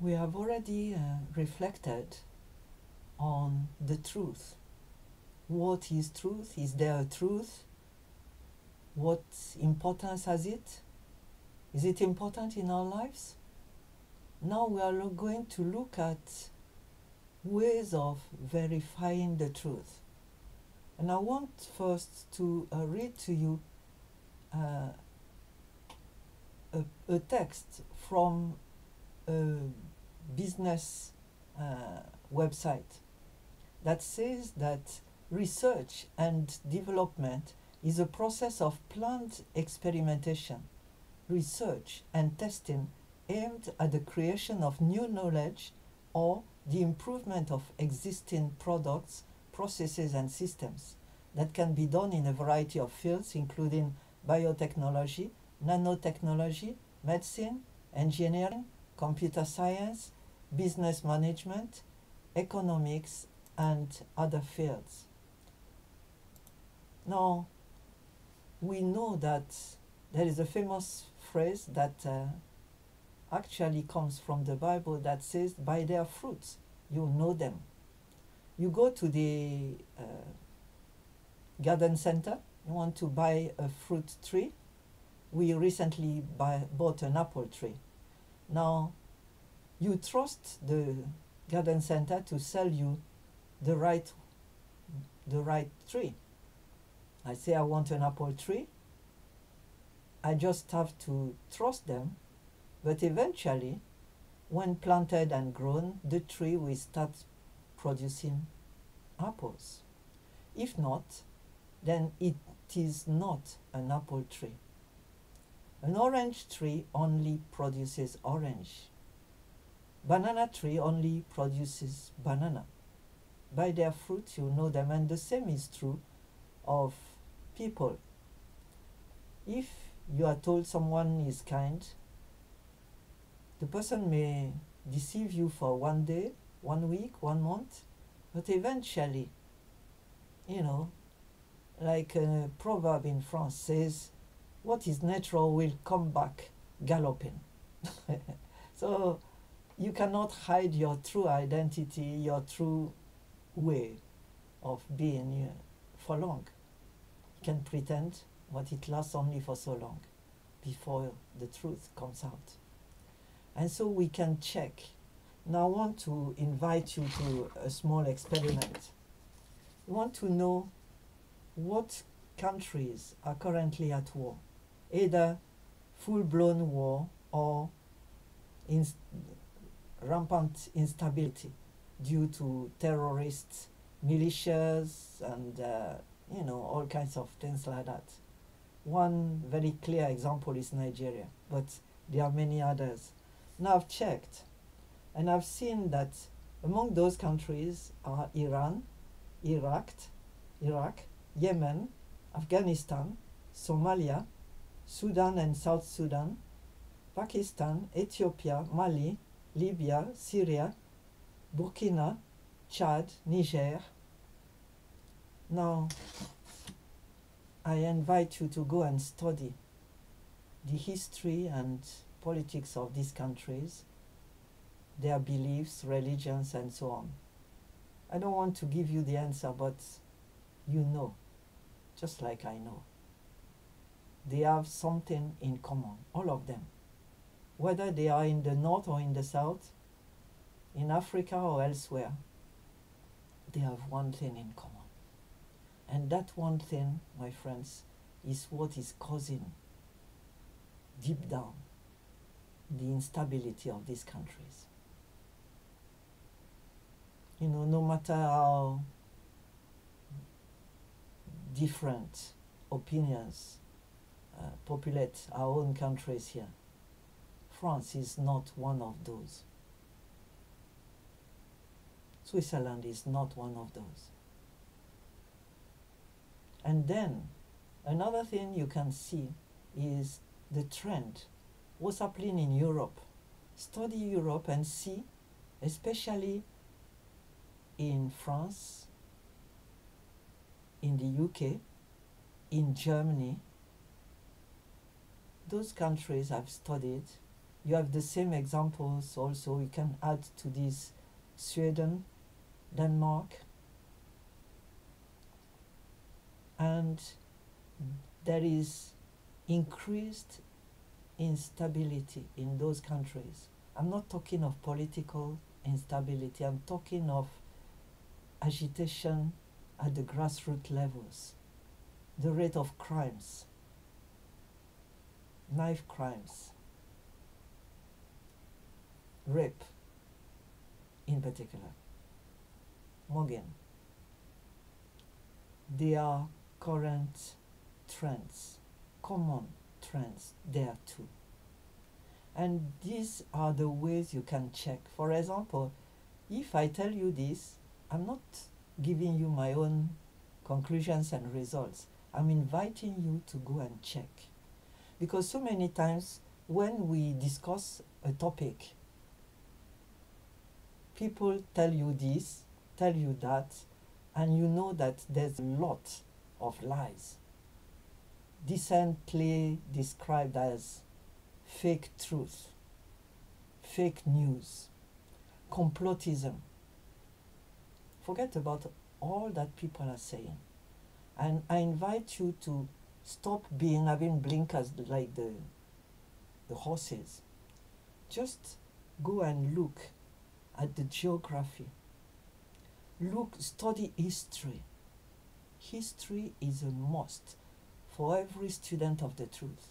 We have already reflected on the truth. What is truth? Is there a truth? What importance has it? Is it important in our lives? Now we are going to look at ways of verifying the truth. And I want first to read to you a text from a business website that says that research and development is a process of planned experimentation, research and testing aimed at the creation of new knowledge or the improvement of existing products, processes and systems that can be done in a variety of fields, including biotechnology, nanotechnology, medicine, engineering, computer science, business management, economics, and other fields. Now, we know that there is a famous phrase that actually comes from the Bible that says, by their fruits you know them. You go to the garden center, you want to buy a fruit tree. We recently bought an apple tree. Now, you trust the garden center to sell you the right tree. I say I want an apple tree. I just have to trust them, but eventually, when planted and grown, the tree will start producing apples. If not, then it is not an apple tree. An orange tree only produces orange. Banana tree only produces banana. By their fruits you know them, and the same is true of people. If you are told someone is kind, the person may deceive you for 1 day, 1 week, 1 month, but eventually, like a proverb in France says, what is natural will come back galloping. So you cannot hide your true identity, your true way of being for long. You can pretend, but it lasts only for so long before the truth comes out. And so we can check. Now I want to invite you to a small experiment. You want to know what countries are currently at war, either full-blown war or rampant instability due to terrorists, militias, and all kinds of things like that. One very clear example is Nigeria, but there are many others. Now I've checked, and I've seen that among those countries are Iran, Iraq, Yemen, Afghanistan, Somalia, Sudan and South Sudan, Pakistan, Ethiopia, Mali, Libya, Syria, Burkina, Chad, Niger. Now, I invite you to go and study the history and politics of these countries, their beliefs, religions, and so on. I don't want to give you the answer, but you know, just like I know. They have something in common, all of them. Whether they are in the north or in the south, in Africa or elsewhere, they have one thing in common. And that one thing, my friends, is what is causing, deep down, the instability of these countries. No matter how different opinions populate our own countries here, France is not one of those. Switzerland is not one of those. And then another thing you can see is the trend. What's happening in Europe? Study Europe and see, especially in France, in the UK, in Germany, those countries I've studied, You have the same examples also. You can add to this Sweden, Denmark, and there is increased instability in those countries. I'm not talking of political instability, I'm talking of agitation at the grassroots levels, the rate of crimes, knife crimes, rape in particular, mugging. They are current trends, common trends there too. And these are the ways you can check. For example, if I tell you this, I'm not giving you my own conclusions and results. I'm inviting you to go and check. Because so many times when we discuss a topic, people tell you this, tell you that, and you know that there's a lot of lies, decently described as fake truth, fake news, complotism. Forget about all that people are saying. And I invite you to stop having blinkers like the horses. Just go and look at the geography. Study history. History is a must for every student of the truth.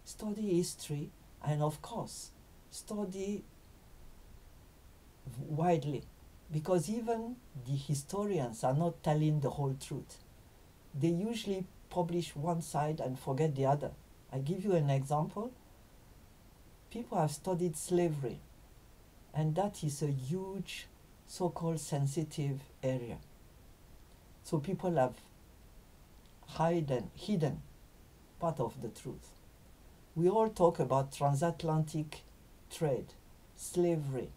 Study history, and of course, study widely, because even the historians are not telling the whole truth. They usually publish one side and forget the other. I give you an example. People have studied slavery, and that is a huge so-called sensitive area. So people have hidden part of the truth. We all talk about transatlantic trade, slavery,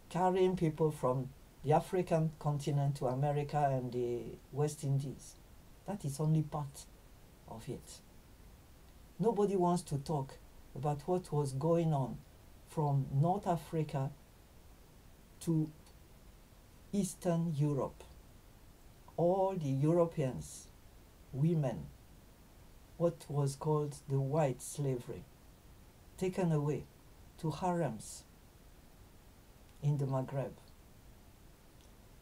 carrying people from the African continent to America and the West Indies. That is only part of it. Nobody wants to talk about what was going on from North Africa to Eastern Europe. All the Europeans, women, what was called the white slavery, taken away to harems in the Maghreb.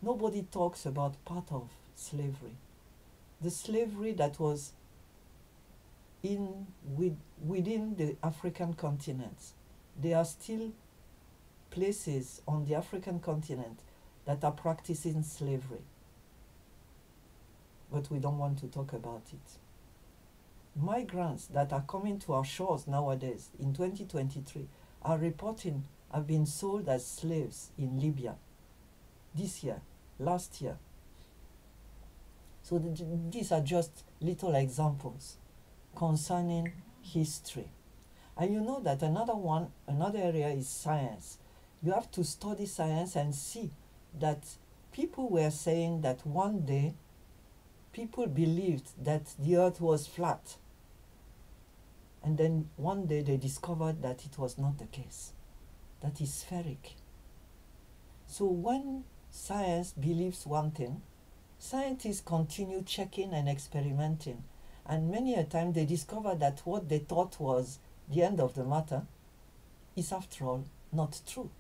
Nobody talks about part of slavery. The slavery that was within the African continent. There are still places on the African continent that are practicing slavery. But we don't want to talk about it. Migrants that are coming to our shores nowadays in 2023 are reporting have been sold as slaves in Libya this year, last year. So these are just little examples concerning history. And you know that another area is science. You have to study science and see that people were saying that one day people believed that the earth was flat. And then one day they discovered that it was not the case, that it's spheric. So when science believes one thing, scientists continue checking and experimenting. And many a time they discover that what they thought was the end of the matter is after all not true.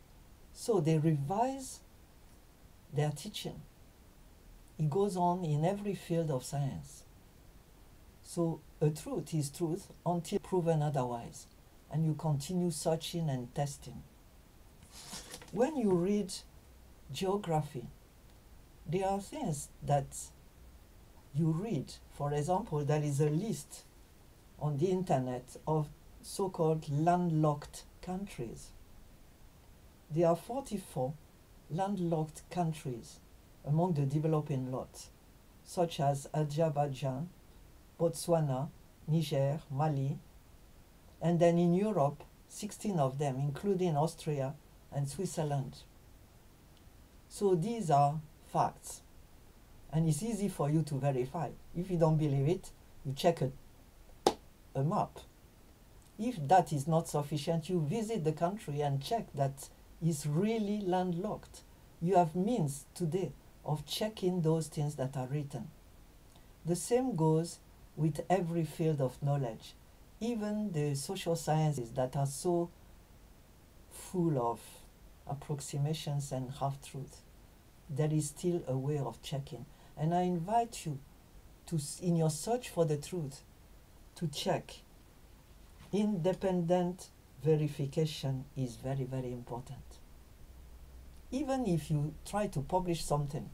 So they revise their teaching. It goes on in every field of science. So a truth is truth until proven otherwise. And you continue searching and testing. When you read geography, there are things that you read. For example, there is a list on the internet of so-called landlocked countries. There are 44 landlocked countries among the developing lot, such as Azerbaijan, Botswana, Niger, Mali, and then in Europe, 16 of them, including Austria and Switzerland. So these are facts, and it's easy for you to verify. If you don't believe it, you check a map. If that is not sufficient, you visit the country and check that it's really landlocked. You have means today of checking those things that are written. The same goes with every field of knowledge. Even the social sciences that are so full of approximations and half-truths, there is still a way of checking. And I invite you to, in your search for the truth, to check. Independent verification is very, very important. Even if you try to publish something,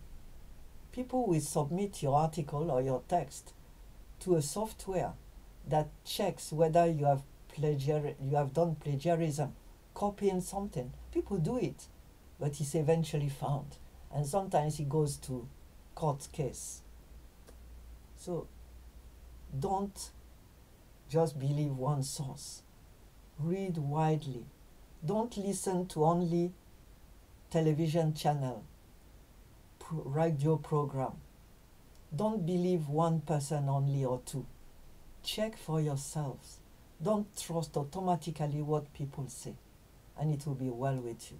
people will submit your article or your text to a software that checks whether you have done plagiarism, copying something. People do it, but it's eventually found. And sometimes it goes to court case. So don't just believe one source. Read widely. Don't listen to only television channel, radio program. Don't believe one person only or two. Check for yourselves. Don't trust automatically what people say, and it will be well with you.